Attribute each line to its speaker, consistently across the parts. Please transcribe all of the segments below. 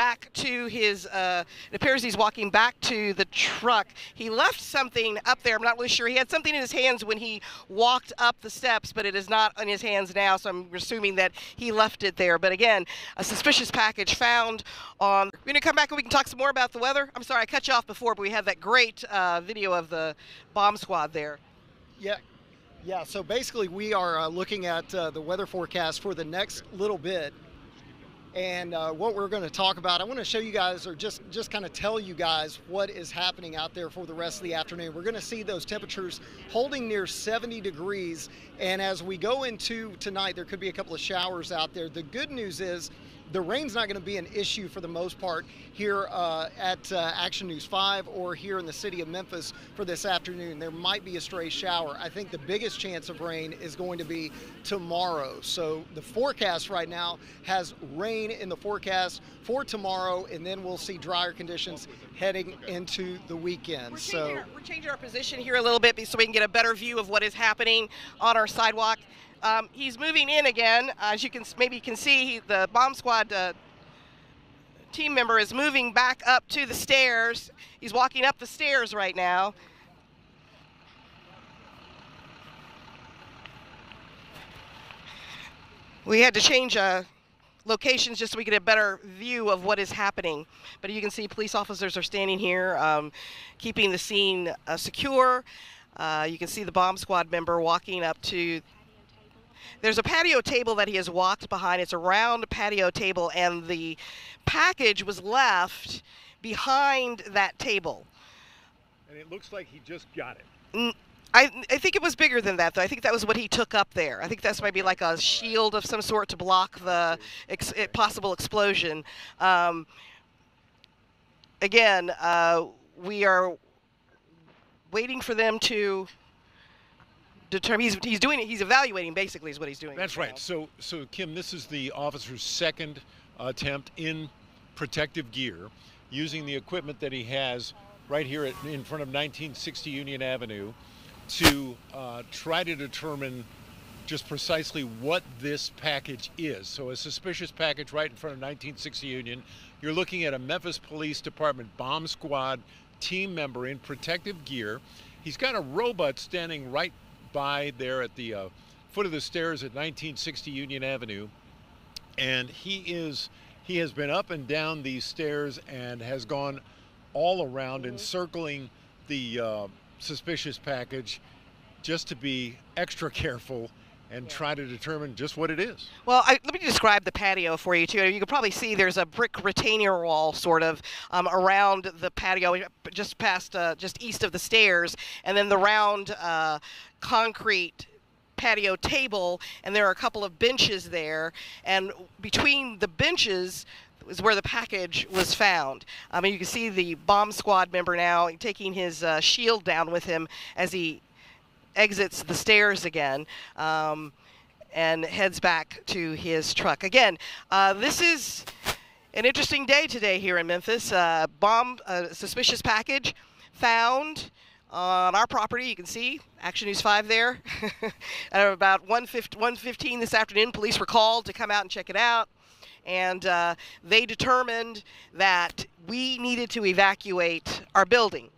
Speaker 1: back to his, it appears he's walking back to the truck. He left something up there. I'm not really sure. He had something in his hands when he walked up the steps, but it is not in his hands now, so I'm assuming that he left it there. But again, a suspicious package found on. We're going to come back and we can talk some more about the weather. I'm sorry, I cut you off before, but we had that great video of the bomb squad there.
Speaker 2: Yeah, so basically we are looking at the weather forecast for the next little bit. And what we're going to talk about, I want to show you guys, or just kind of tell you guys what is happening out there for the rest of the afternoon. We're going to see those temperatures holding near 70 degrees. And as we go into tonight, there could be a couple of showers out there. The good news is the rain's not going to be an issue for the most part here at Action News 5 or here in the city of Memphis for this afternoon. There might be a stray shower. I think the biggest chance of rain is going to be tomorrow. So the forecast right now has rain in the forecast for tomorrow, and then we'll see drier conditions heading into the weekend.
Speaker 1: We're changing our position here a little bit so we can get a better view of what is happening on our sidewalk. He's moving in again. As you can see, the bomb squad team member is moving back up to the stairs. He's walking up the stairs right now. We had to change locations just so we get a better view of what is happening. But you can see police officers are standing here, keeping the scene secure. You can see the bomb squad member walking up to. There's a patio table that he has walked behind. It's a round patio table, and the package was left behind that table.
Speaker 3: And it looks like he just got it.
Speaker 1: I think it was bigger than that, though. I think that was what he took up there. I think that's maybe like a shield of some sort to block the possible explosion. Again, we are waiting for them to determine. He's evaluating, basically, is what he's doing.
Speaker 3: That's right. So Kim, this is the officer's second attempt in protective gear, using the equipment that he has right here in front of 1960 Union Avenue to try to determine just precisely what this package is. So a suspicious package right in front of 1960 Union. You're looking at a Memphis Police Department bomb squad team member in protective gear. He's got a robot standing right by there at the foot of the stairs at 1960 Union Avenue, and he has been up and down these stairs and has gone all around encircling the suspicious package just to be extra careful and try to determine just what it is.
Speaker 1: Well, let me describe the patio for you, too. You can probably see there's a brick retainer wall sort of around the patio just past, just east of the stairs, and then the round concrete patio table, and there are a couple of benches there, and between the benches is where the package was found. You can see the bomb squad member now taking his shield down with him as he exits the stairs again and heads back to his truck. Again, this is an interesting day today here in Memphis. Suspicious package found on our property. You can see Action News 5 there. At about 1:15 this afternoon, police were called to come out and check it out. And they determined that we needed to evacuate our building.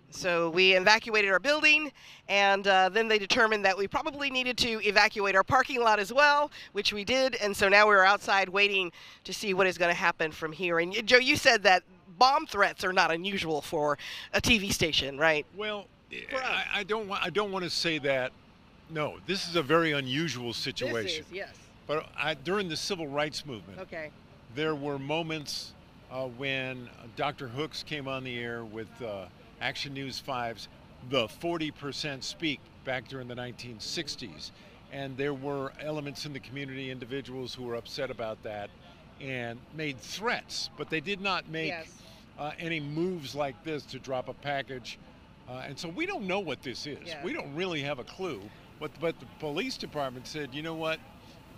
Speaker 1: So we evacuated our building, and then they determined that we probably needed to evacuate our parking lot as well, which we did. And so now we're outside waiting to see what is going to happen from here. And Joe, you said that bomb threats are not unusual for a TV station, right?
Speaker 3: Well, I don't want to say that. No, this is a very unusual situation.
Speaker 1: This is, yes.
Speaker 3: But during the civil rights movement, there were moments when Dr. Hooks came on the air with Action News 5's The 40% Speak back during the 1960s. And there were elements in the community, individuals who were upset about that and made threats, but they did not make any moves like this to drop a package. And so we don't know what this is. We don't really have a clue. But the police department said, you know what?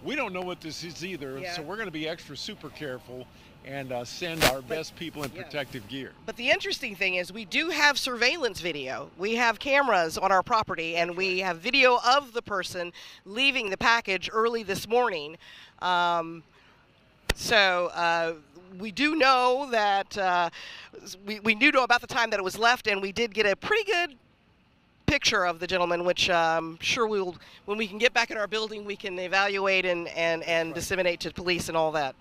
Speaker 3: We don't know what this is either, so we're going to be extra super careful and send our best people in protective gear.
Speaker 1: But the interesting thing is we do have surveillance video. We have cameras on our property, and we have video of the person leaving the package early this morning. So we do know that we do know about the time that it was left, and we did get a pretty good picture of the gentleman, which I'm sure we'll, when we can get back in our building, we can evaluate and disseminate to police and all that.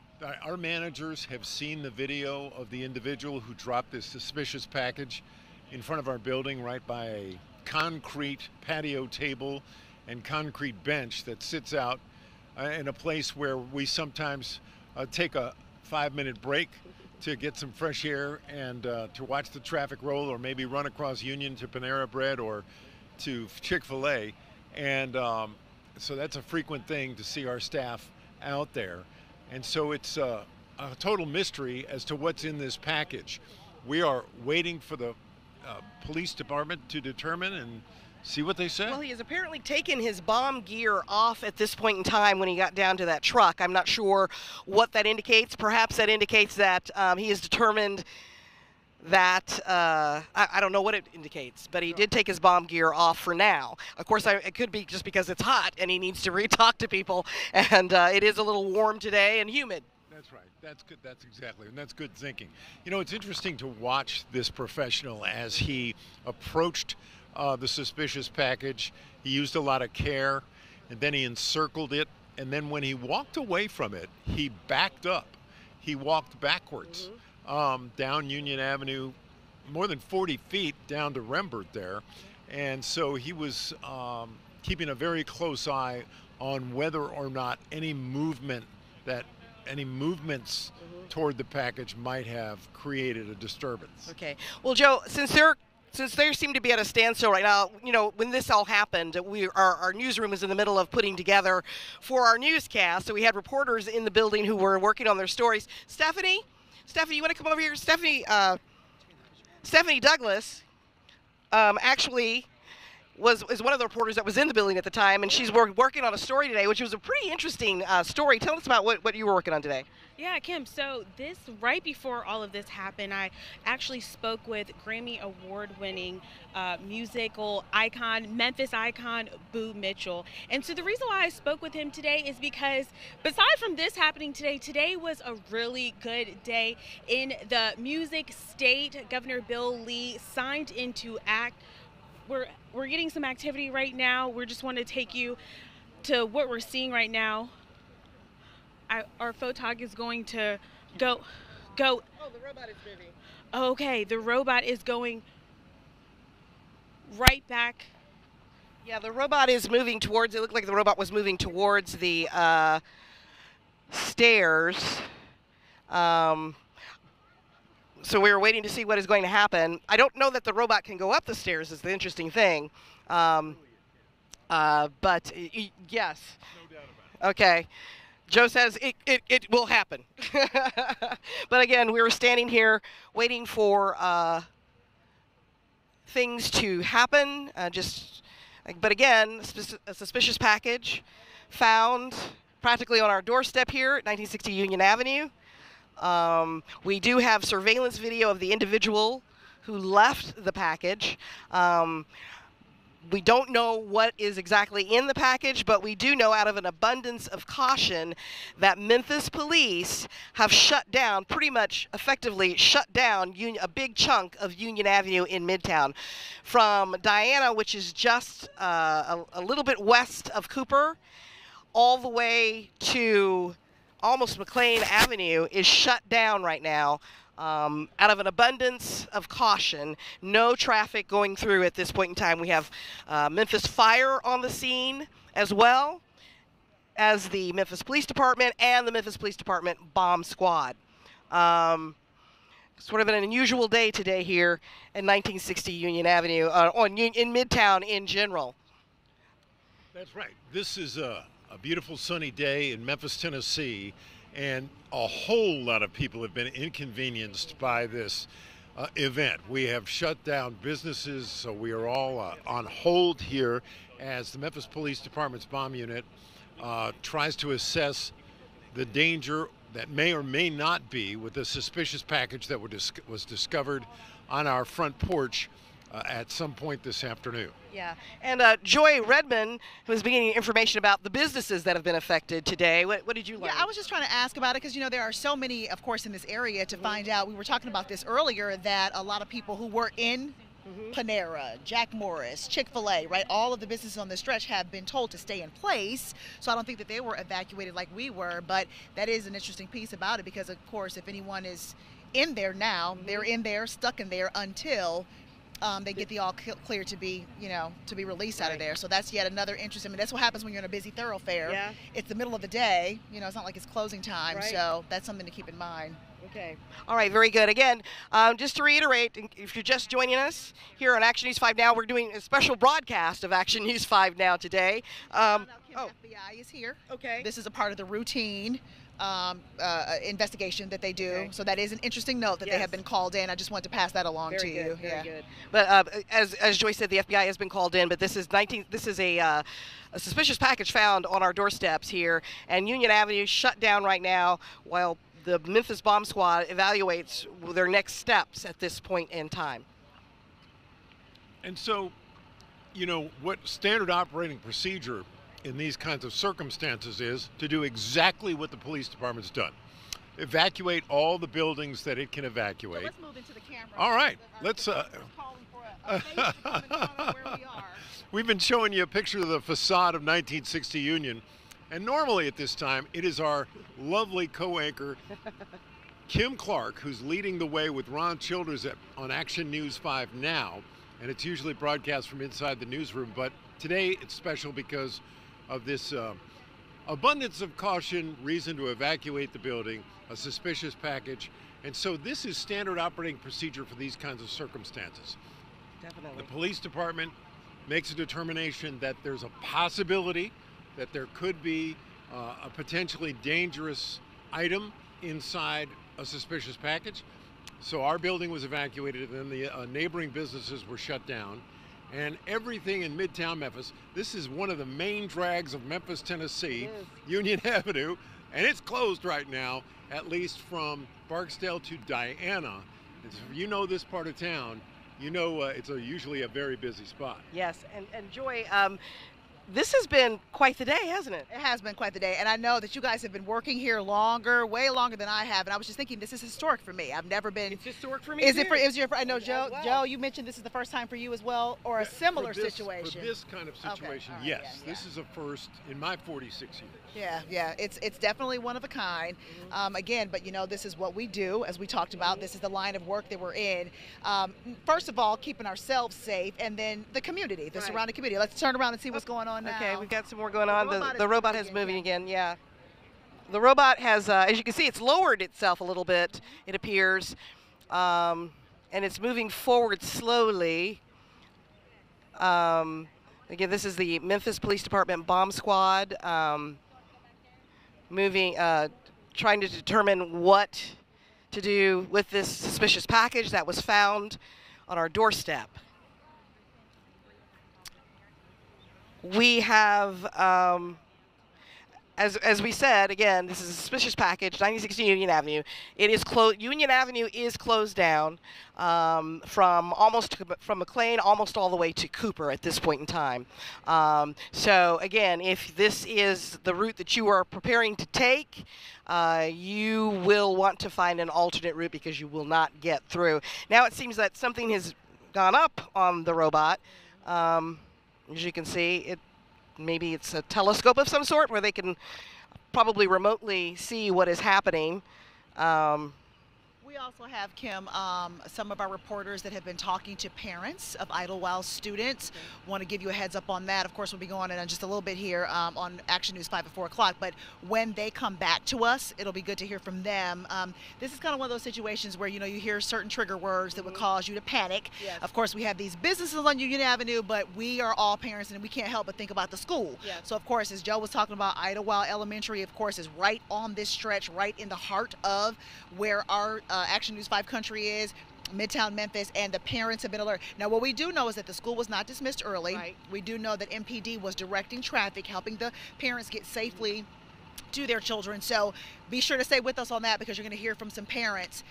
Speaker 3: Our managers have seen the video of the individual who dropped this suspicious package in front of our building right by a concrete patio table and concrete bench that sits out in a place where we sometimes take a 5-minute break to get some fresh air and to watch the traffic roll, or maybe run across Union to Panera Bread or to Chick-fil-A. And so that's a frequent thing to see our staff out there. And so it's a total mystery as to what's in this package. We are waiting for the police department to determine and see what they say.
Speaker 1: Well, he has apparently taken his bomb gear off at this point in time when he got down to that truck. I'm not sure what that indicates. Perhaps that indicates that he is determined that, I don't know what it indicates, but he did take his bomb gear off for now. Of course, it could be just because it's hot and he needs to re-talk to people, and it is a little warm today and humid.
Speaker 3: That's right. That's good. That's exactly, and that's good thinking. You know, it's interesting to watch this professional as he approached the suspicious package. He used a lot of care, and then he encircled it, and then when he walked away from it, he backed up. He walked backwards down Union Avenue, more than 40 feet down to Rembert there, and so he was keeping a very close eye on whether or not any movements toward the package might have created a disturbance.
Speaker 1: Okay. Well, Joe, since they seem to be at a standstill right now, you know, when this all happened, our newsroom is in the middle of putting together for our newscast. So we had reporters in the building who were working on their stories. Stephanie, you want to come over here? Stephanie Douglas actually is one of the reporters that was in the building at the time, and she's working on a story today, which was a pretty interesting story. Tell us about what you were working on today.
Speaker 4: Yeah, Kim, so right before all of this happened, I actually spoke with Grammy Award-winning musical icon, Memphis icon, Boo Mitchell. And so the reason why I spoke with him today is because, beside from this happening today was a really good day in the music state. Governor Bill Lee signed into act. We're getting some activity right now. We just want to take you to what we're seeing right now. Our photog is going to go. Oh,
Speaker 1: the robot is moving.
Speaker 4: Okay, the robot is going right back.
Speaker 1: Yeah, the robot is moving towards, it looked like the robot was moving towards the stairs. So we were waiting to see what is going to happen. I don't know that the robot can go up the stairs is the interesting thing. But yes.
Speaker 3: No doubt about it.
Speaker 1: Okay. Joe says it will happen. But again, we were standing here waiting for things to happen. But again, a suspicious package found practically on our doorstep here at 1960 Union Avenue. We do have surveillance video of the individual who left the package. We don't know what is exactly in the package, but we do know out of an abundance of caution that Memphis police have shut down, pretty much effectively shut down a big chunk of Union Avenue in Midtown. From Diana, which is just a little bit west of Cooper, all the way to almost McLean Avenue is shut down right now. Out of an abundance of caution, no traffic going through at this point in time. We have Memphis Fire on the scene, as well as the Memphis Police Department and the Memphis Police Department bomb squad. Sort of an unusual day today here at 1960 Union Avenue, in Midtown in general.
Speaker 3: That's right. This is a beautiful sunny day in Memphis, Tennessee, and a whole lot of people have been inconvenienced by this event. We have shut down businesses, so we are all on hold here as the Memphis Police Department's bomb unit tries to assess the danger that may or may not be with the suspicious package that was discovered on our front porch at some point this afternoon.
Speaker 1: Yeah, and Joy Redmond was beginning information about the businesses that have been affected today. What did you learn?
Speaker 5: Yeah, I was just trying to ask about it because, you know, there are so many, of course, in this area to find out. We were talking about this earlier, that a lot of people who were in Panera, Jack Morris, Chick-fil-A, right? All of the businesses on this stretch have been told to stay in place. So I don't think that they were evacuated like we were, but that is an interesting piece about it because, of course, if anyone is in there now, they're in there, stuck in there until they get the all clear to be, you know, to be released out of there. So that's yet another interesting. I mean, that's what happens when you're in a busy thoroughfare.
Speaker 1: Yeah.
Speaker 5: It's the middle of the day. You know, it's not like it's closing time.
Speaker 1: Right.
Speaker 5: So that's something to keep in mind.
Speaker 1: Okay. All right, very good. Again, just to reiterate, if you're just joining us here on Action News 5 Now, we're doing a special broadcast of Action News 5 Now today.
Speaker 5: FBI is here.
Speaker 1: Okay.
Speaker 5: This is a part of the routine investigation that they do. Okay. So that is an interesting note that they have been called in. I just wanted to pass that along to you.
Speaker 1: Very good. But as Joy said, the FBI has been called in. But this is a suspicious package found on our doorsteps here, and Union Avenue shut down right now while the Memphis Bomb Squad evaluates their next steps at this point in time.
Speaker 3: And so, you know, what standard operating procedure in these kinds of circumstances is to do exactly what the police department's done. Evacuate all the buildings that it can evacuate.
Speaker 5: So let's move into the camera.
Speaker 3: All right, let's we've been showing you a picture of the facade of 1960 Union, and normally at this time it is our lovely co-anchor Kim Clark who's leading the way with Ron Childers on Action News 5 Now, and it's usually broadcast from inside the newsroom, but today it's special because of this abundance of caution, reason to evacuate the building, a suspicious package. And so this is standard operating procedure for these kinds of circumstances.
Speaker 1: Definitely.
Speaker 3: The police department makes a determination that there's a possibility that there could be a potentially dangerous item inside a suspicious package. So our building was evacuated, and then the neighboring businesses were shut down. And everything in Midtown Memphis, this is one of the main drags of Memphis, Tennessee, Union Avenue, and it's closed right now, at least from Barksdale to Diana. And so if you know this part of town, you know it's usually a very busy spot.
Speaker 1: Yes, and Joy, this has been quite the day, hasn't it?
Speaker 5: It has been quite the day, and I know that you guys have been working here longer, way longer than I have, and I was just thinking this is historic for me. I've never been.
Speaker 1: It's historic for me
Speaker 5: Is
Speaker 1: too.
Speaker 5: I know, Joe. Well. Joe, you mentioned this is the first time for you as well, or a similar situation.
Speaker 3: For this kind of situation,
Speaker 5: right,
Speaker 3: yes. This is a first in my 46 years.
Speaker 5: Yeah, it's definitely one of a kind. Again, but you know, this is what we do, as we talked about. This is the line of work that we're in. First of all, keeping ourselves safe, and then the community, the surrounding community. Let's turn around and see what's going on now.
Speaker 1: Okay, we've got some more going on. The robot is moving again, yeah. The robot has, as you can see, it's lowered itself a little bit, it appears, and it's moving forward slowly. Again, this is the Memphis Police Department bomb squad moving, trying to determine what to do with this suspicious package that was found on our doorstep. We have, as we said, again, this is a suspicious package, 1960 Union Avenue. It is closed. Union Avenue is closed down from McLean almost all the way to Cooper at this point in time. So again, if this is the route that you are preparing to take, you will want to find an alternate route because you will not get through. Now it seems that something has gone up on the robot. As you can see, maybe it's a telescope of some sort where they can probably remotely see what is happening.
Speaker 5: We also have, Kim, some of our reporters that have been talking to parents of Idlewild students. Want to give you a heads up on that. Of course, we'll be going in just a little bit here on Action News 5 at 4 o'clock. But when they come back to us, it'll be good to hear from them. This is kind of one of those situations where, you know, you hear certain trigger words that would cause you to panic. Yes. Of course, we have these businesses on Union Avenue, but we are all parents and we can't help but think about the school. Yes. So, of course, as Joe was talking about, Idlewild Elementary, of course, is right on this stretch, right in the heart of where our Action News 5 country is, Midtown Memphis, and the parents have been alert. Now, what we do know is that the school was not dismissed early. Right. We do know that MPD was directing traffic, helping the parents get safely to their children. So be sure to stay with us on that because you're going to hear from some parents.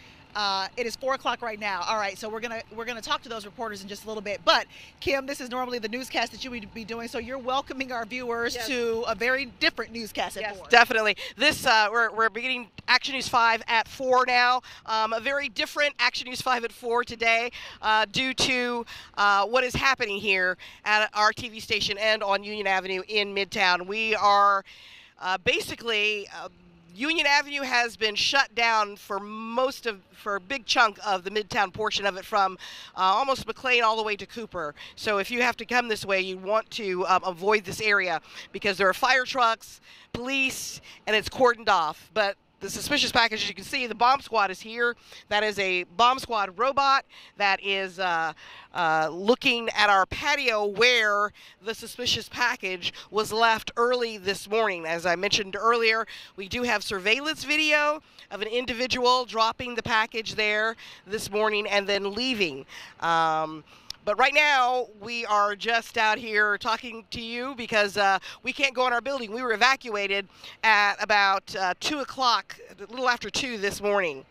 Speaker 5: It is 4 o'clock right now. All right, so we're gonna talk to those reporters in just a little bit. But Kim, this is normally the newscast that you would be doing, so you're welcoming our viewers to a very different newscast at 4.
Speaker 1: Definitely. This we're beginning Action News 5 at 4 now. A very different Action News 5 at 4 today, due to what is happening here at our TV station and on Union Avenue in Midtown. We are basically. Union Avenue has been shut down for a big chunk of the Midtown portion of it, from almost McLean all the way to Cooper. So if you have to come this way, you want to avoid this area because there are fire trucks, police, and it's cordoned off. But the suspicious package, as you can see, the bomb squad is here. That is a bomb squad robot that is looking at our patio where the suspicious package was left early this morning. As I mentioned earlier, we do have surveillance video of an individual dropping the package there this morning and then leaving. But right now, we are just out here talking to you because we can't go in our building. We were evacuated at about 2 o'clock, a little after 2 this morning.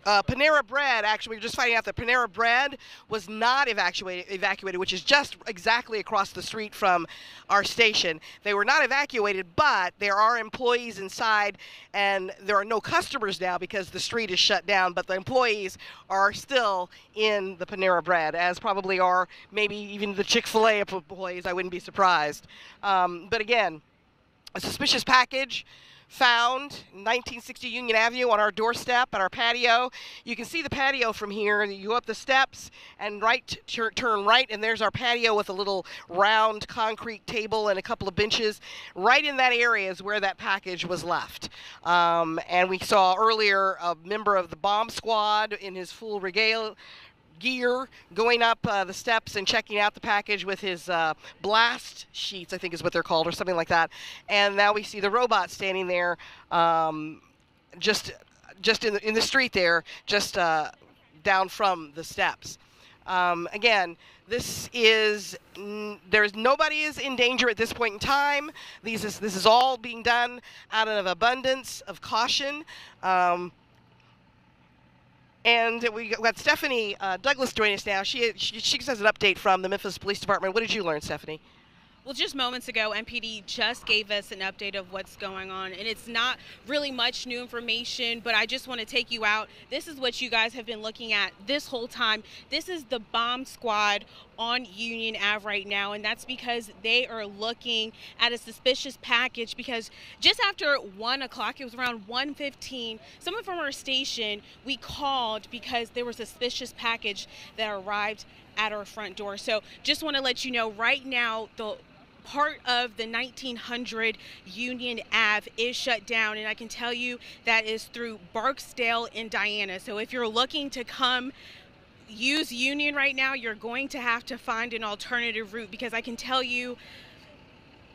Speaker 1: Panera Bread, actually, we were just finding out that Panera Bread was not evacuated, which is just exactly across the street from our station. They were not evacuated, but there are employees inside, and there are no customers now because the street is shut down, but the employees are still in the Panera Bread, as probably are maybe even the Chick-fil-A employees. I wouldn't be surprised. But again, a suspicious package found 1960 Union Avenue on our doorstep at our patio. You can see the patio from here. You go up the steps and turn right, and there's our patio with a little round concrete table and a couple of benches. Right in that area is where that package was left. And we saw earlier a member of the bomb squad in his full gear going up the steps and checking out the package with his blast sheets, I think is what they're called, or something like that. And now we see the robot standing there, just in the street there, just down from the steps. Again, this is nobody is in danger at this point in time. This is all being done out of abundance of caution. And we got Stephanie Douglas joining us now. She has an update from the Memphis Police Department. What did you learn, Stephanie?
Speaker 4: Well, just moments ago, MPD just gave us an update of what's going on, and it's not really much new information, but I just want to take you out. This is what you guys have been looking at this whole time. This is the bomb squad on Union Ave right now, and that's because they are looking at a suspicious package, because just after 1 o'clock, it was around 1:15, someone from our station, we called because there was a suspicious package that arrived at our front door. So just want to let you know right now, the part of the 1900 Union Ave is shut down, and I can tell you that is through Barksdale and Diana. So if you're looking to come use Union right now, you're going to have to find an alternative route, because I can tell you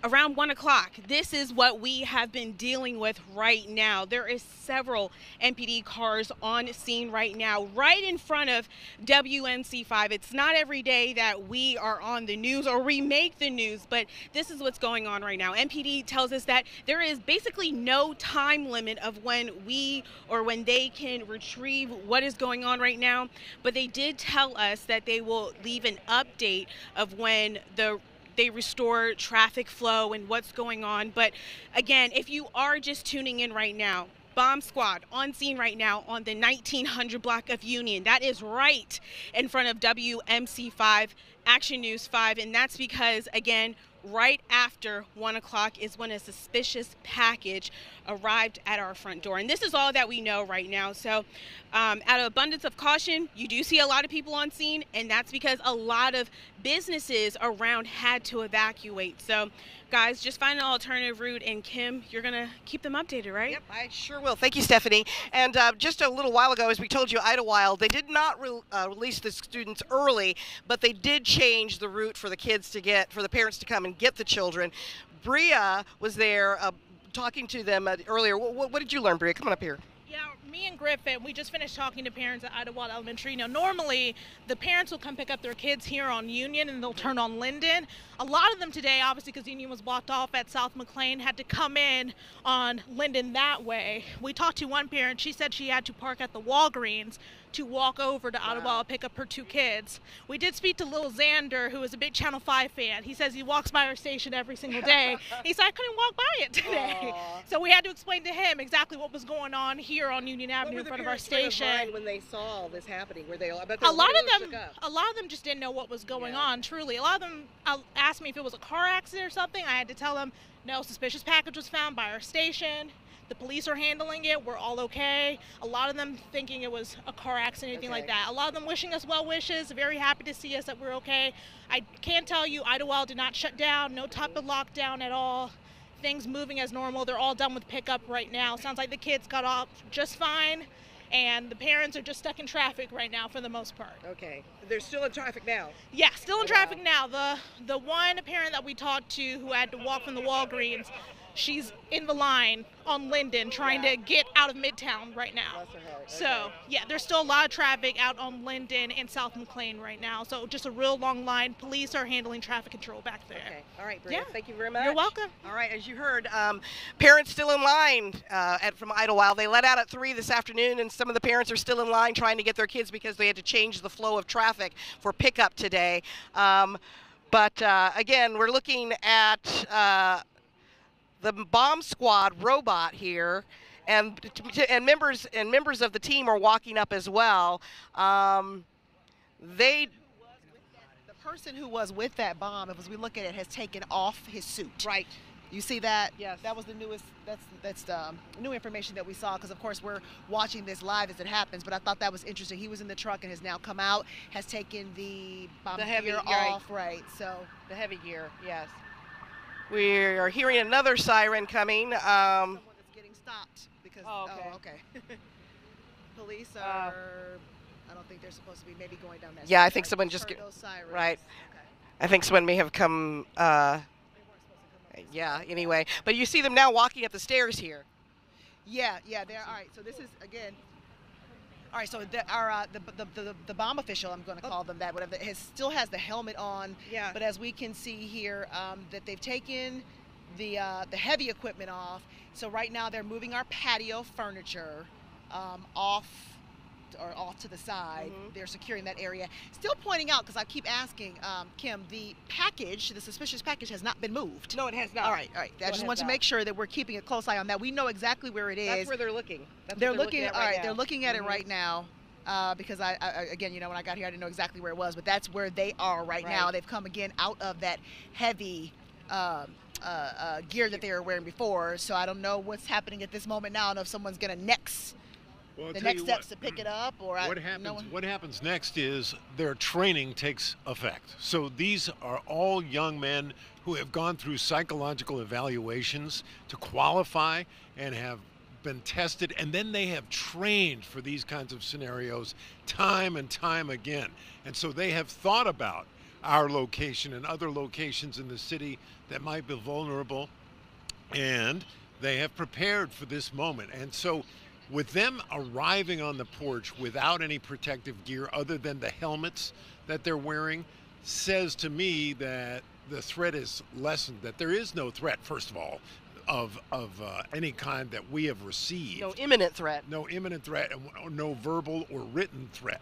Speaker 4: around 1 o'clock, this is what we have been dealing with right now. There is several MPD cars on scene right now, right in front of WMC5. It's not every day that we are on the news or we make the news, but this is what's going on right now. MPD tells us that there is basically no time limit of when they can retrieve what is going on right now, but they did tell us that they will leave an update of when they restore traffic flow and what's going on. But again, if you are just tuning in right now, bomb squad on scene right now on the 1900 block of Union. That is right in front of WMC5, Action News 5, and that's because, again, right after 1 o'clock is when a suspicious package arrived at our front door. And this is all that we know right now. So out of abundance of caution, you do see a lot of people on scene, and that's because a lot of businesses around had to evacuate. So guys, just find an alternative route, and Kim, you're gonna keep them updated, right?
Speaker 1: Yep, I sure will. Thank you, Stephanie. And just a little while ago, as we told you, Idlewild, they did not release the students early, but they did change the route for the kids to for the parents to come and get the children. Bria was there talking to them earlier. What did you learn, Bria? Come on up here.
Speaker 6: Yeah, me and Griffin, we just finished talking to parents at Idlewild Elementary. You know, normally the parents will come pick up their kids here on Union and they'll turn on Linden. A lot of them today, obviously because Union was blocked off at South McLean, had to come in on Linden that way. We talked to one parent. She said she had to park at the Walgreens to walk over to Idlewild, pick up her 2 kids. We did speak to little Xander, who is a big Channel 5 fan. He says he walks by our station every single day. He said, I couldn't walk by it today.
Speaker 1: Aww.
Speaker 6: So we had to explain to him exactly what was going on here on Union Avenue in front of our station.
Speaker 1: When they saw this happening, were they?
Speaker 6: A lot of them just didn't know what was going on. Truly, a lot of them asked me if it was a car accident or something. I had to tell them, no, suspicious package was found by our station. The police are handling it. We're all okay. A lot of them thinking it was a car accident, anything like that. A lot of them wishing us well wishes, very happy to see us, that we're okay. I can tell you, Idlewild did not shut down, no type of lockdown at all. Things moving as normal. They're all done with pickup right now. Sounds like the kids got off just fine, and the parents are just stuck in traffic right now for the most part.
Speaker 1: Okay. They're still in traffic now?
Speaker 6: Yeah, still in traffic now. The one parent that we talked to who had to walk from the Walgreens, she's in the line on Linden trying to get out of Midtown right now.
Speaker 1: Bless her heart. Okay.
Speaker 6: So, yeah, there's still a lot of traffic out on Linden and South McLean right now. So just a real long line. Police are handling traffic control back there.
Speaker 1: Okay. All right, Bria.
Speaker 6: Yeah.
Speaker 1: Thank you very much.
Speaker 6: You're welcome.
Speaker 1: All right, as you heard, parents still in line from Idlewild. They let out at 3 this afternoon, and some of the parents are still in line trying to get their kids because they had to change the flow of traffic for pickup today. But again, we're looking at the bomb squad robot here, and members of the team are walking up as well. The
Speaker 5: person who was with that bomb, as we look at it, has taken off his suit.
Speaker 1: Right.
Speaker 5: You see that?
Speaker 1: Yes.
Speaker 5: That was the newest. That's the new information that we saw, because of course we're watching this live as it happens. But I thought that was interesting. He was in the truck and has now come out, has taken the bomb gear off. Right. So
Speaker 1: the heavy gear. Yes. We are hearing another siren coming.
Speaker 5: Someone is getting stopped because.
Speaker 1: Oh, okay.
Speaker 5: Police are. I don't think they're supposed to be maybe going down that.
Speaker 1: Yeah,
Speaker 5: street.
Speaker 1: I think someone just
Speaker 5: those sirens.
Speaker 1: right.
Speaker 5: Okay.
Speaker 1: I think someone may have come. Yeah. Anyway, but you see them now walking up the stairs here.
Speaker 5: Yeah. They're all right. So this is again. All right, so the bomb official, I'm going to call them that, whatever, still has the helmet on.
Speaker 1: Yeah.
Speaker 5: But as we can see here, that they've taken the heavy equipment off. So right now they're moving our patio furniture off to the side. They're securing that area. Still pointing out, because I keep asking, Kim, the suspicious package has not been moved.
Speaker 1: No, it has not.
Speaker 5: All right. I just want to make sure that we're keeping a close eye on that. We know exactly where it is.
Speaker 1: That's where they're looking.
Speaker 5: They're looking at they're looking at it right now. Because I again, you know, when I got here, I didn't know exactly where it was, but that's where they are right now. They've come again out of that heavy gear that they were wearing before. So I don't know what's happening at this moment now. I don't know if someone's going to the next steps to pick it up, or
Speaker 3: what happens next is their training takes effect. So these are all young men who have gone through psychological evaluations to qualify and have been tested, and then they have trained for these kinds of scenarios time and time again. And so they have thought about our location and other locations in the city that might be vulnerable, and they have prepared for this moment. And so with them arriving on the porch without any protective gear other than the helmets that they're wearing says to me that the threat is lessened, that there is no threat, first of all, of any kind that we have received.
Speaker 1: No imminent threat.
Speaker 3: No imminent threat, and no verbal or written threat.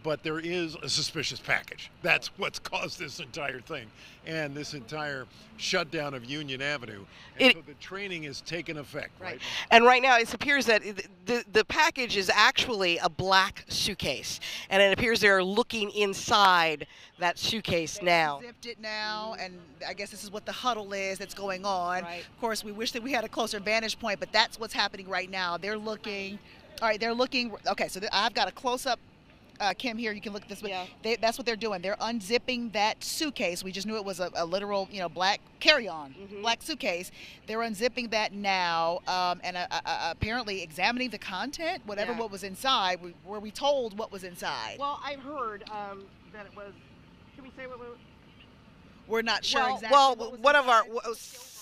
Speaker 3: But there is a suspicious package. That's what's caused this entire thing and this entire shutdown of Union Avenue. And so the training is taking effect right now.
Speaker 1: And right now it appears that the package is actually a black suitcase. And it appears they're looking inside that suitcase now.
Speaker 5: They zipped it now, and I guess this is what the huddle is that's going on.
Speaker 1: Right.
Speaker 5: Of course, we wish that we had a closer vantage point, but that's what's happening right now. They're looking. All right, they're looking. Okay, so I've got a close-up. Kim, here, you can look at this.
Speaker 1: Yeah.
Speaker 5: That's what they're doing. They're unzipping that suitcase. We just knew it was a literal, black carry-on, black suitcase. They're unzipping that now, and apparently examining the content, what was inside. Were we told what was inside?
Speaker 1: Well, I've heard that it was. Can we say what?
Speaker 5: We're not sure exactly.
Speaker 1: Well,
Speaker 5: what was
Speaker 1: one of our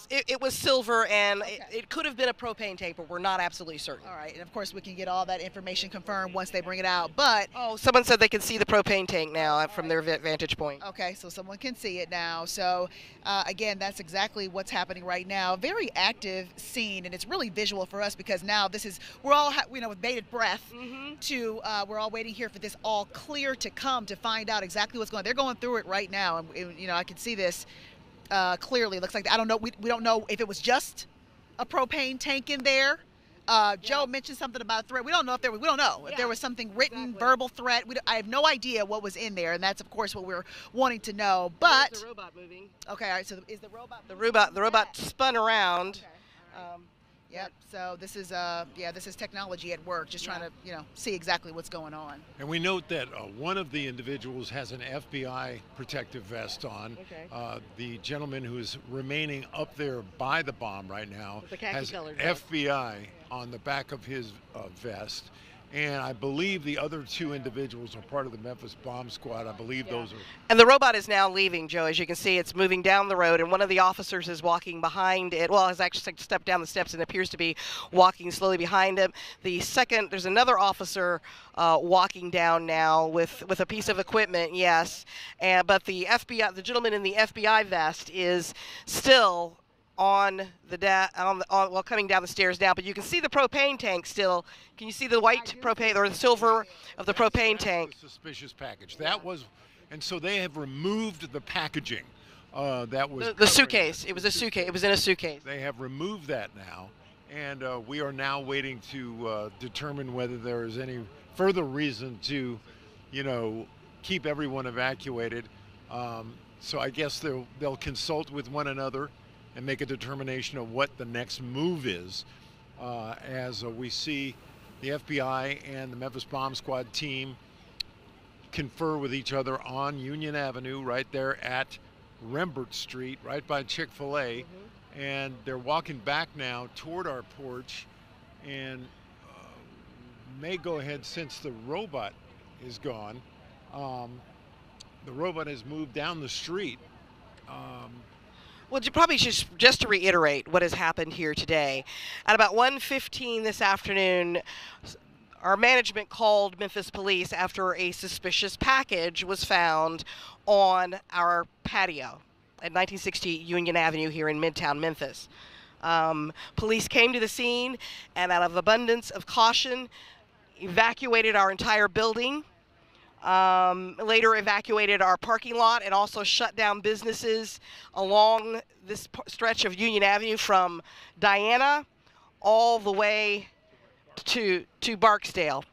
Speaker 1: it was silver, and
Speaker 5: Okay.
Speaker 1: it could have been a propane tank, but we're not absolutely certain.
Speaker 5: All right, and of course we can get all that information confirmed once they bring it out. But
Speaker 1: Oh, someone said they can see the propane tank now from their vantage point.
Speaker 5: okay, so someone can see it now. So again, that's exactly what's happening right now. Very active scene, and it's really visual for us because now this is we're all with bated breath to we're all waiting here for this all clear to come to find out exactly what's going on. They're going through it right now, and I can see this clearly. It looks like I don't know. We don't know if it was just a propane tank in there. Joe mentioned something about a threat. We don't know if there was. We don't know if there was something written, verbal threat. I have no idea what was in there, and that's of course what we're wanting to know. But
Speaker 1: the robot moving.
Speaker 5: okay, all right. So is the robot?
Speaker 1: The robot spun around.
Speaker 5: Okay, all right. Yep. So this is this is technology at work, just trying to see exactly what's going on.
Speaker 3: And we note that one of the individuals has an FBI protective vest on.
Speaker 1: Okay.
Speaker 3: The gentleman who is remaining up there by the bomb right now
Speaker 1: With the khaki
Speaker 3: has
Speaker 1: colored vest.
Speaker 3: FBI on the back of his vest. And I believe the other two individuals are part of the Memphis bomb squad. I believe those are.
Speaker 1: And the robot is now leaving, Joe. As you can see, it's moving down the road, and one of the officers is walking behind it. Well, has actually stepped down the steps and appears to be walking slowly behind him. There's another officer walking down now with a piece of equipment, yes. But the gentleman in the FBI vest is still on coming down the stairs now, but you can see the propane tank still. Can you see the white propane or the silver of the propane tank?
Speaker 3: Suspicious package. That was, and so they have removed the packaging. That was
Speaker 1: The suitcase. It was a suitcase. It was in a suitcase.
Speaker 3: They have removed that now, and we are now waiting to determine whether there is any further reason to, keep everyone evacuated. So I guess they'll consult with one another and make a determination of what the next move is, as we see the FBI and the Memphis Bomb Squad team confer with each other on Union Avenue right there at Rembert Street, right by Chick-fil-A. And they're walking back now toward our porch, and may go ahead, since the robot is gone. The robot has moved down the street.
Speaker 1: Well, probably just to reiterate what has happened here today. At about 1:15 this afternoon, our management called Memphis police after a suspicious package was found on our patio at 1960 Union Avenue here in Midtown Memphis. Police came to the scene and, out of abundance of caution, evacuated our entire building. Later evacuated our parking lot and also shut down businesses along this stretch of Union Avenue from Diana all the way to Barksdale.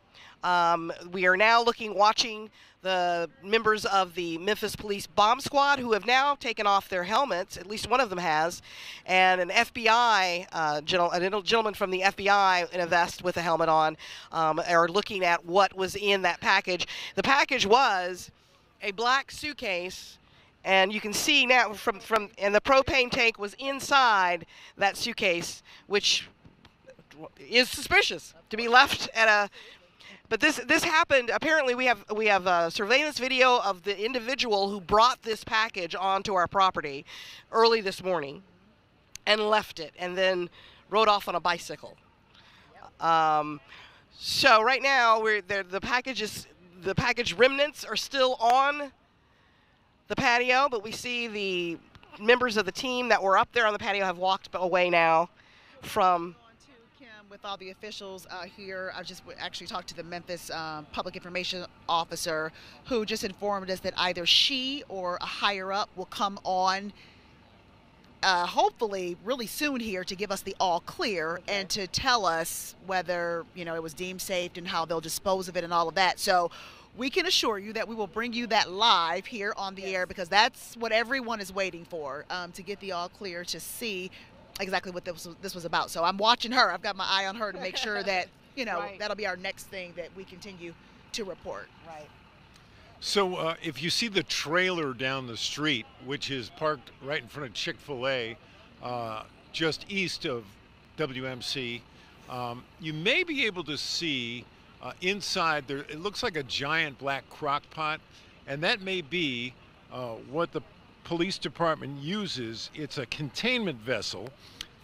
Speaker 1: We are now watching the members of the Memphis Police Bomb Squad, who have now taken off their helmets, at least one of them has, and an FBI a gentleman from the FBI in a vest with a helmet on are looking at what was in that package. The package was a black suitcase, and you can see now and the propane tank was inside that suitcase, which is suspicious to be left at a. But this happened. Apparently, we have surveillance video of the individual who brought this package onto our property early this morning, and left it, and then rode off on a bicycle. So right now, the package remnants are still on the patio, but we see the members of the team that were up there on the patio have walked away now from.
Speaker 5: With all the officials here, I just actually talked to the Memphis public information officer, who just informed us that either she or a higher up will come on hopefully really soon here to give us the all clear and to tell us whether it was deemed safe and how they'll dispose of it and all of that. So we can assure you that we will bring you that live here on the air, because that's what everyone is waiting for, to get the all clear to see exactly what this was about. So I'm watching her. I've got my eye on her to make sure that
Speaker 1: Right.
Speaker 5: that'll be our next thing that we continue to report.
Speaker 1: Right.
Speaker 3: So if you see the trailer down the street, which is parked right in front of Chick-fil-A, just east of WMC, you may be able to see inside there. It looks like a giant black crock pot, and that may be what the Police Department uses, it's a containment vessel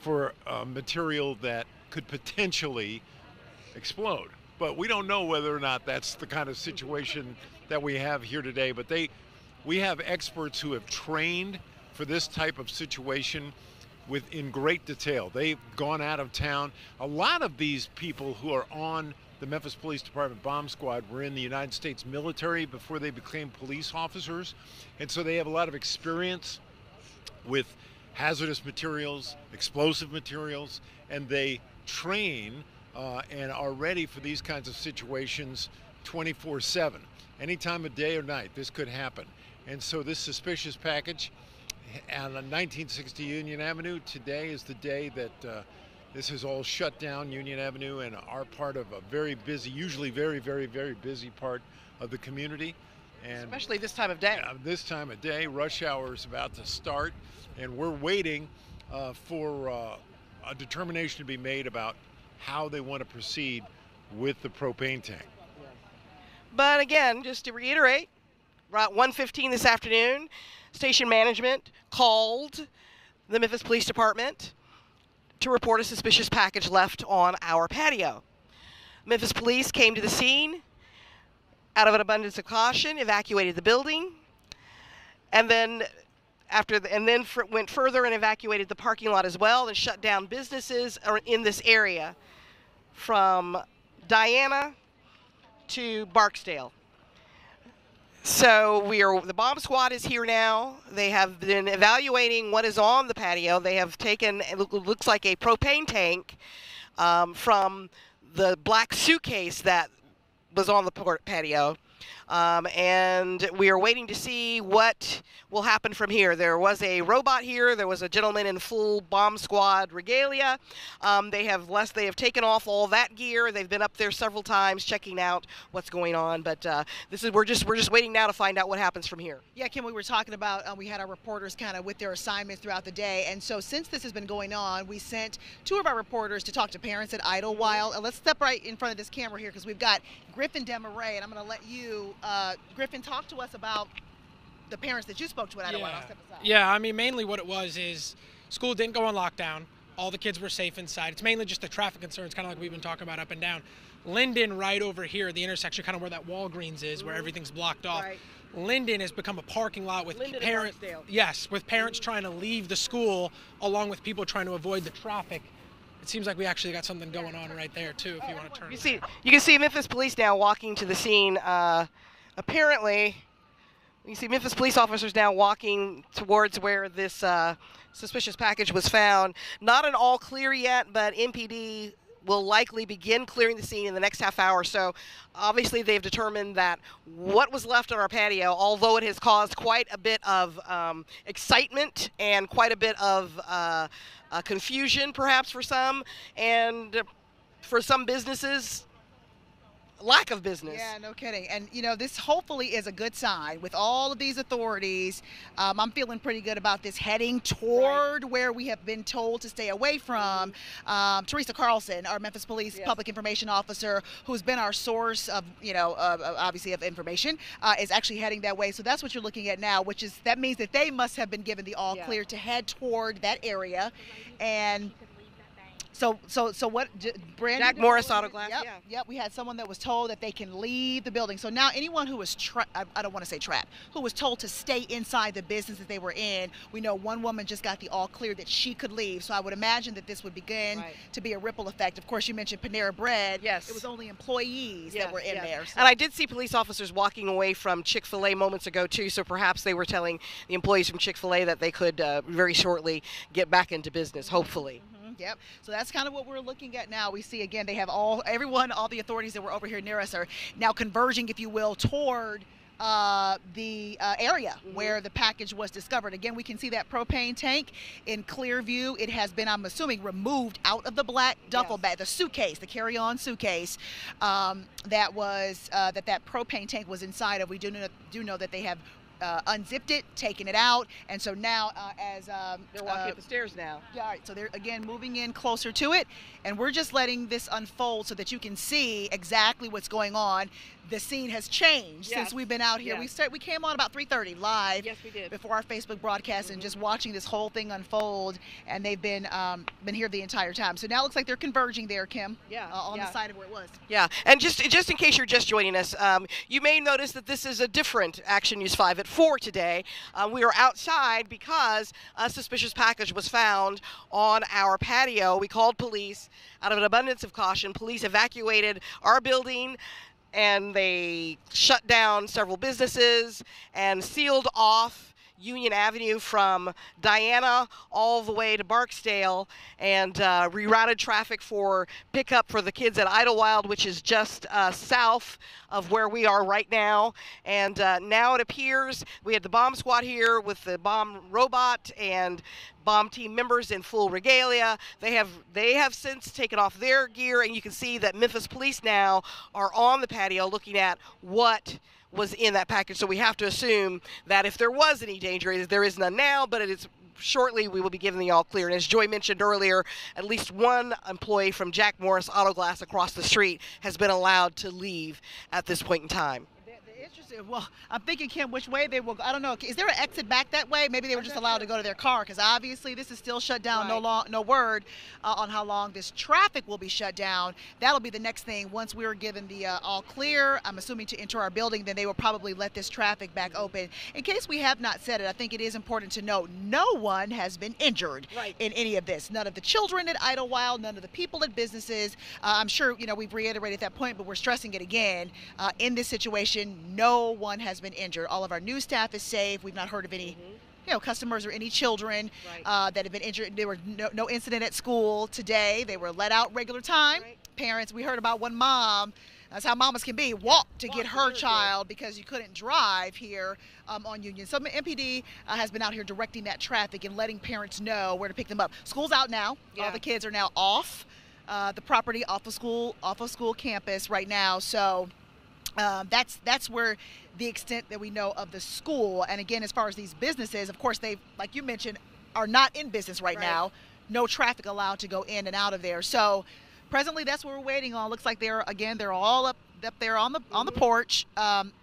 Speaker 3: for material that could potentially explode. But we don't know whether or not that's the kind of situation that we have here today. But we have experts who have trained for this type of situation in great detail. They've gone out of town. A lot of these people who are on the Memphis Police Department bomb squad were in the United States military before they became police officers. And so they have a lot of experience with hazardous materials, explosive materials, and they train and are ready for these kinds of situations 24/7. Any time of day or night, this could happen. And so this suspicious package on 1960 Union Avenue, today is the day that this is all shut down, Union Avenue, and are part of a very busy, usually very, very, very busy part of the community. And
Speaker 1: especially this time of day.
Speaker 3: This time of day, rush hour is about to start, and we're waiting for a determination to be made about how they want to proceed with the propane tank.
Speaker 1: But again, just to reiterate, around 1:15 this afternoon, station management called the Memphis Police Department to report a suspicious package left on our patio. Memphis police came to the scene, out of an abundance of caution, evacuated the building, and then went further and evacuated the parking lot as well, and shut down businesses in this area from Diana to Barksdale. So the bomb squad is here now. They have been evaluating what is on the patio. They have taken, it looks like a propane tank from the black suitcase that was on the patio. And we are waiting to see what will happen from here. There was a robot here. There was a gentleman in full bomb squad regalia. They have taken off all that gear. They've been up there several times checking out what's going on. But we're just waiting now to find out what happens from here.
Speaker 5: Yeah, Kim, we were talking about we had our reporters kind of with their assignments throughout the day, and so since this has been going on, we sent two of our reporters to talk to parents at Idlewild. Let's step right in front of this camera here because we've got Griffin Demaray, and I'm going to let you, Griffin, talk to us about the parents that you spoke to at Idlewild. I'll step aside.
Speaker 7: Yeah, I mean, mainly what it was is school didn't go on lockdown. All the kids were safe inside. It's mainly just the traffic concerns, kind of like we've been talking about up and down. Linden, right over here at the intersection, kind of where that Walgreens is, where everything's blocked off.
Speaker 1: Right.
Speaker 7: Linden has become a parking lot with
Speaker 1: Linden
Speaker 7: parents.
Speaker 1: and Barksdale.
Speaker 7: Yes, with parents trying to leave the school, along with people trying to avoid the traffic. It seems like we actually got something going on right there too. If you want to turn.
Speaker 1: You can see Memphis police now walking to the scene. Apparently, you see Memphis police officers now walking towards where this suspicious package was found. Not an all clear yet, but MPD will likely begin clearing the scene in the next half hour or so. Obviously, they've determined that what was left on our patio, although it has caused quite a bit of excitement and quite a bit of confusion, perhaps for some, and for some businesses, lack of business.
Speaker 5: Yeah, no kidding. And, you know, this hopefully is a good sign with all of these authorities. I'm feeling pretty good about this heading toward where we have been told to stay away from. Teresa Carlson, our Memphis Police Public Information Officer, who's been our source of, obviously of information, is actually heading that way. So that's what you're looking at now, that means that they must have been given the all clear to head toward that area. And So what, Brandon?
Speaker 1: Jack Morris Auto Glass,
Speaker 5: Yep, we had someone that was told that they can leave the building. So now anyone who was, I don't want to say trapped, who was told to stay inside the business that they were in, we know one woman just got the all clear that she could leave. So I would imagine that this would begin to be a ripple effect. Of course, you mentioned Panera Bread.
Speaker 1: Yes.
Speaker 5: It was only employees that were in there. So.
Speaker 1: And I did see police officers walking away from Chick-fil-A moments ago, too, so perhaps they were telling the employees from Chick-fil-A that they could very shortly get back into business, hopefully.
Speaker 5: Yep. So that's kind of what we're looking at now. We see again they have all the authorities that were over here near us are now converging, if you will, toward the area where the package was discovered. Again, we can see that propane tank in clear view. It has been, I'm assuming, removed out of the black duffel bag, the suitcase, the carry-on suitcase that propane tank was inside of. We do know that they have unzipped it, taken it out, and so now as
Speaker 1: they're walking up the stairs now.
Speaker 5: Yeah, all right, so they're again moving in closer to it, and we're just letting this unfold so that you can see exactly what's going on. the scene has changed since we've been out here. We came on about 3:30 live.
Speaker 1: Yes, we did.
Speaker 5: Before our Facebook broadcast, and just watching this whole thing unfold, and they've been here the entire time. So now it looks like they're converging there, Kim. On the side of where it was.
Speaker 1: Yeah, and just in case you're just joining us, you may notice that this is a different Action News 5 at 4 today. We are outside because a suspicious package was found on our patio. We called police out of an abundance of caution. Police evacuated our building, and they shut down several businesses and sealed off Union Avenue from Diana all the way to Barksdale, and rerouted traffic for pickup for the kids at Idlewild, which is just south of where we are right now. And now it appears we had the bomb squad here with the bomb robot and bomb team members in full regalia. They have since taken off their gear, and you can see that Memphis police now are on the patio looking at what was in that package. So we have to assume that if there was any danger, there is none now, but it is shortly we will be given the all clear. And as Joy mentioned earlier, at least one employee from Jack Morris Auto Glass across the street has been allowed to leave at this point in time.
Speaker 5: Interesting. Well, I'm thinking, Kim, which way they will go. I don't know. Is there an exit back that way? Maybe they were just allowed to go to their car, because obviously this is still shut down. Right. No word on how long this traffic will be shut down. That'll be the next thing. Once we're given the all clear, I'm assuming, to enter our building, then they will probably let this traffic back open. In case we have not said it, I think it is important to note no one has been injured in any of this. None of the children at Idlewild, none of the people at businesses. I'm sure we've reiterated that point, but we're stressing it again. In this situation, no one has been injured. All of our news staff is safe. We've not heard of any customers or any children that have been injured. There were no incident at school today. They were let out regular time. Parents, we heard about one mom, that's how mamas can be, walked to get her child because you couldn't drive here on Union. So MPD has been out here directing that traffic and letting parents know where to pick them up. School's out now. All the kids are now off the property, off of school campus right now. So that's where the extent that we know of the school. And again, as far as these businesses, of course, they, like you mentioned, are not in business right now. No traffic allowed to go in and out of there. So presently, that's what we're waiting on. Looks like they're all up there on the porch,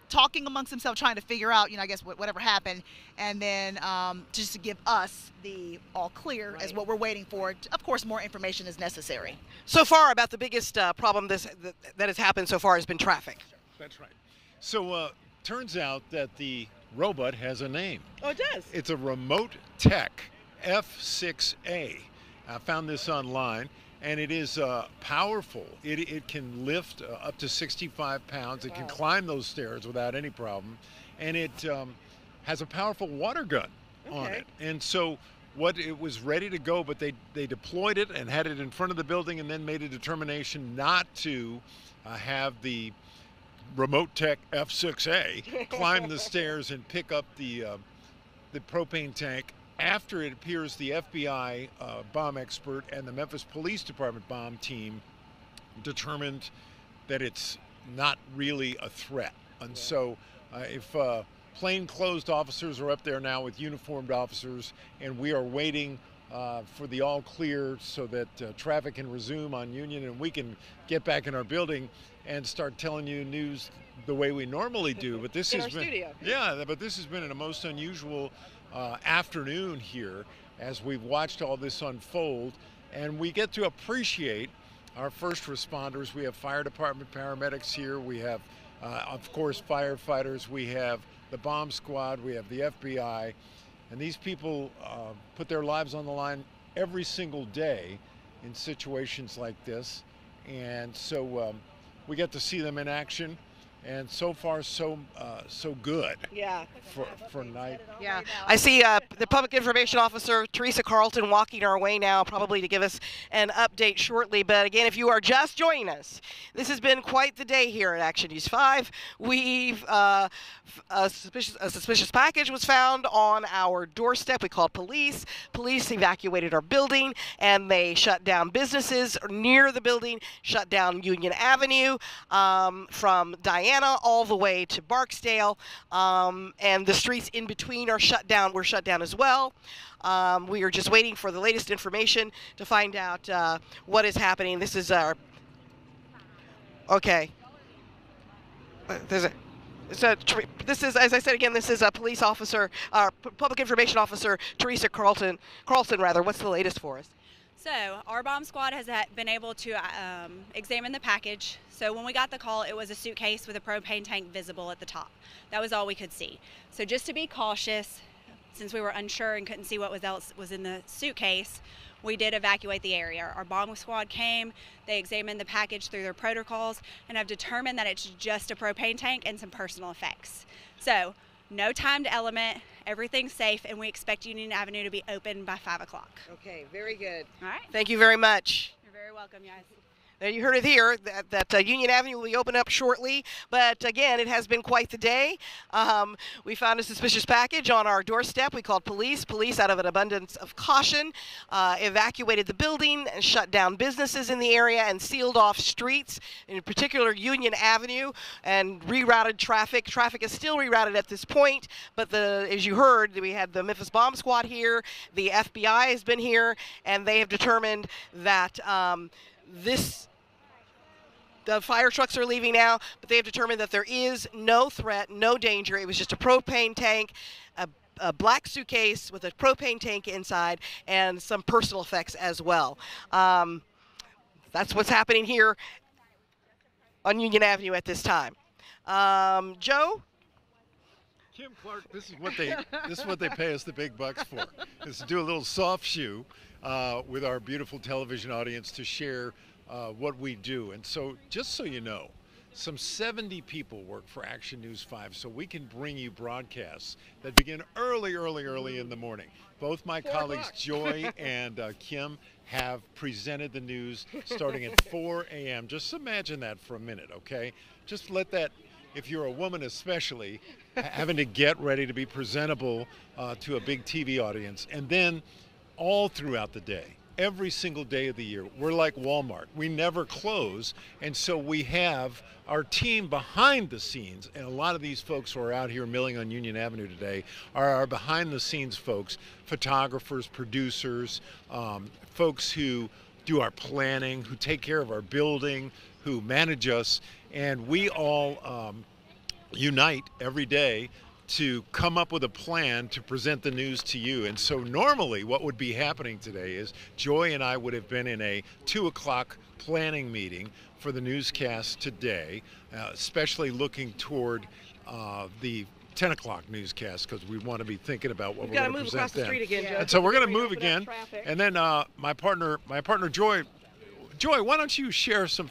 Speaker 5: talking amongst themselves, trying to figure out, I guess whatever happened, and then just to give us the all clear is what we're waiting for. Of course, more information is necessary.
Speaker 1: So far, about the biggest problem that has happened so far has been traffic.
Speaker 3: That's right. So turns out that the robot has a name.
Speaker 1: Oh, it does?
Speaker 3: It's a Remote Tech F6A. I found this online, and it is powerful. It can lift up to 65 pounds. It can climb those stairs without any problem. And it has a powerful water gun on it. And so it was ready to go, but they deployed it and had it in front of the building, and then made a determination not to have the Remote Tech F6A climb the stairs and pick up the propane tank. After it appears the FBI bomb expert and the Memphis Police Department bomb team determined that it's not really a threat. And so if plainclothes officers are up there now with uniformed officers, and we are waiting for the all clear so that traffic can resume on Union and we can get back in our building and start telling you news the way we normally do. But this has been
Speaker 1: studio.
Speaker 3: But this has been a most unusual afternoon here as we've watched all this unfold, and we get to appreciate our first responders. We have fire department paramedics here. We have, of course, firefighters. We have the bomb squad. We have the FBI. And these people put their lives on the line every single day in situations like this. And so we get to see them in action. And so far, so good.
Speaker 1: Yeah.
Speaker 3: For night.
Speaker 1: Yeah. I see the Public Information Officer, Teresa Carlton, walking our way now, probably to give us an update shortly. But again, if you are just joining us, this has been quite the day here at Action News 5. We've a suspicious package was found on our doorstep. We called police. Police evacuated our building, and they shut down businesses near the building, shut down Union Avenue from Diana all the way to Barksdale, and the streets in between are shut down. We're shut down as well. We are just waiting for the latest information to find out what is happening. This is our... Okay. This is, as I said again, this is a police officer, public information officer, Teresa Carlson, rather. What's the latest for us?
Speaker 8: So our bomb squad has been able to examine the package. So when we got the call, it was a suitcase with a propane tank visible at the top. That was all we could see. So just to be cautious, since we were unsure and couldn't see what else was in the suitcase, we did evacuate the area. Our bomb squad came, they examined the package through their protocols, and have determined that it's just a propane tank and some personal effects. So no timed element, everything's safe, and we expect Union Avenue to be open by 5 o'clock.
Speaker 1: Okay, very good.
Speaker 8: All right.
Speaker 1: Thank you very much.
Speaker 8: You're very welcome, guys.
Speaker 1: Now you heard it here, that Union Avenue will be open up shortly, but again, it has been quite the day. We found a suspicious package on our doorstep. We called police. Police, out of an abundance of caution, evacuated the building and shut down businesses in the area and sealed off streets, in particular Union Avenue, and rerouted traffic. Traffic is still rerouted at this point, but as you heard, we had the Memphis Bomb Squad here, the FBI has been here, and they have determined that the fire trucks are leaving now, but they have determined that there is no threat, no danger. It was just a propane tank, a black suitcase with a propane tank inside, and some personal effects as well. That's what's happening here on Union Avenue at this time. Joe?
Speaker 3: Kim Clark, this is what they pay us the big bucks for, is to do a little soft shoe with our beautiful television audience to share what we do. And so, just so you know, some 70 people work for Action News 5, so we can bring you broadcasts that begin early in the morning. Both my colleagues Joy and Kim have presented the news starting at 4 a.m. Just imagine that for a minute, okay? Just let that, if you're a woman especially, having to get ready to be presentable to a big TV audience, and then all throughout the day, every single day of the year, we're like Walmart. We never close, and so we have our team behind the scenes, and a lot of these folks who are out here milling on Union Avenue today are our behind-the-scenes folks, photographers, producers, folks who do our planning, who take care of our building, who manage us, and we all unite every day to come up with a plan to present the news to you. And so normally what would be happening today is Joy and I would have been in a 2 o'clock planning meeting for the newscast today, especially looking toward the 10 o'clock newscast, because we want to be thinking about what we're going to present then. And so we're going to move again. And then my partner Joy, why don't you share some